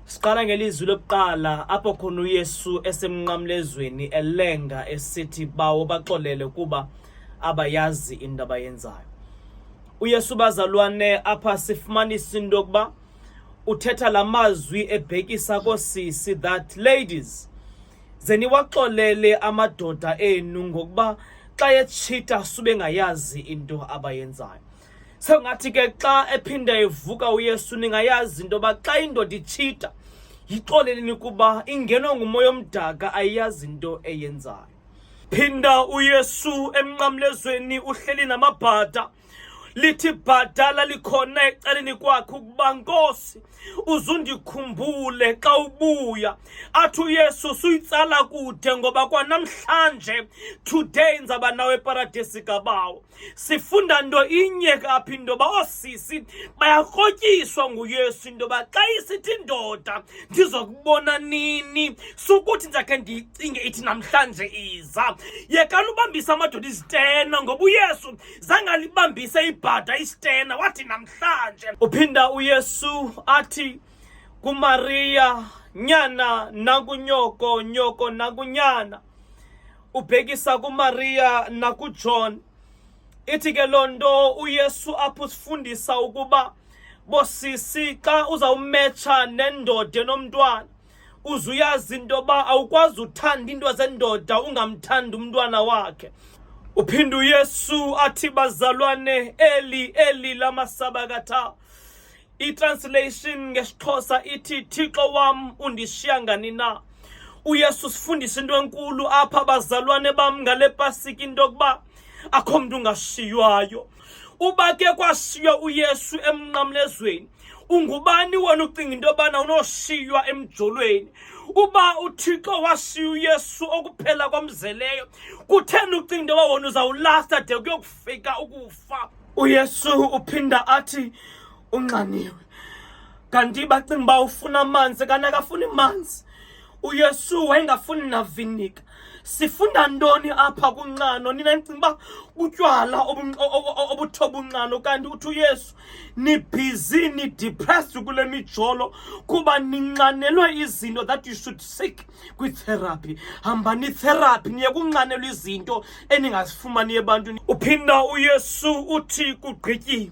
Siqala ngelizwi lokuqala apho khona uYesu esemnqamlezweni elenga esithi bawo baxolele kuba abayazi into abayenzayo. uYesu bazalwane apha sifumanisa into yokuba uthetha la mazwi ebhekisa koosisi that ladies zeniwaxolele amadoda enu ngokuba xa etshita sube ngayazi into abayenzayo. Sengathi ke xa ephinda evuka uYesu ningayazi into yoba xa indoda itshita yixoleleni kuba ingenwa ngumoya omdaka ayiyazi into eyenzayo. Phinda uYesu emnqamlezweni uhleli namabhada lithi bhadala likhona ecaleni kwakhe ukuba Nkosi uzundikhumbule xa ubuya. Athi uYesu suyitsala kude ngoba kwanamhlanje today nzaba nawe eparadesi kabawo. Sifunda nto inye apha into yoba oosisi bayakrotyiswa nguYesu into yoba xa isithi indoda ndizokubona nini sukuthi ndizakhe ndiyicinge ithi namhlanje iza. Yekani ubambisa amadoda izitena ngoba uYesu zange alibambise ibhada isitena wathi namhlanje. Uphinda uYesu athi kuMaria nyana nakunyoko, nyoko nakunyana. Ubhekisa kuMaria nakuJohn. Ithi ke loo nto uYesu apho usifundisa ukuba bosisi xa uzawumetsha nendoda enomntwana uzuyazi into yoba awukwazi uthanda into zendoda ungamthandi umntwana wakhe. Uphinda uYesu athi bazalwane eli lama sabakatha. I-translation ngesiXhosa ithi Thixo wam undishiya ngani na. uYesu sifundisa into enkulu apha bazalwane bam ngale Pasika into yokuba akho mntu ungashiywayo. Uba ke kwashiywa uYesu emnqamlezweni ungubani wena ucinga into yobana unoshiywa emjolweni? Uba uThixo washiya uYesu okuphela kwamzeleyo kutheni ucinga into yoba wona uzawulasta de kuyokufika ukufa? uYesu uphinda athi unxaniwe. Kanti bacinga uba ufuna amanzi kanti akafuni manzi. uYesu wayengafuni navinika. Sifunda ntoni apha kunxano? Nina nicinga uba utywala obuthoba unxano kanti uthi uYesu nibhizi ni-depressed kule mijolo kuba ninxanelwe izinto that you should seek kwi-therapy. Hambani itherapy niye kunxanelwa izinto eningazifumani ebantwini. Uphinda uYesu uthi kugqityiwe.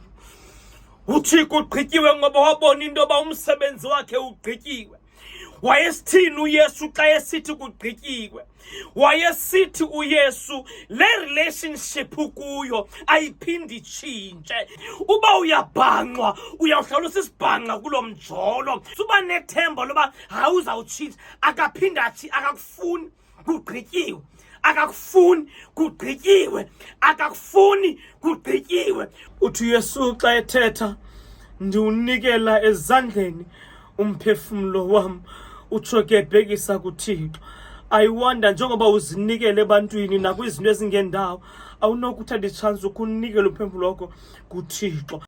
Uthi kugqityiwe ngoba wabona into yoba umsebenzi wakhe ugqityiwe. Wayesithini uYesu xa esithi kugqityiwe? Wayesithi uYesu le relationship ukuyo ayiphindi itshintshe. Uba uyabhanqwa uyawuhlala usisibhanqa kulo mjolo. Suba nethemba loba hayi uzawutshitsha akaphinda athi akakufuni kugqityiwe. Akakufuni kugqityiwe. Akakufuni kugqityiwe. Uthi uYesu xa ethetha ndiwunikela ezandleni umphefumlo wam. Utsho ke ebhekisa kuThixo. I wonder njengoba uzinikele ebantwini nakwizinto ezingendawo awunokuthatha ichance ukunikela umphefumlo wakho kuThixo.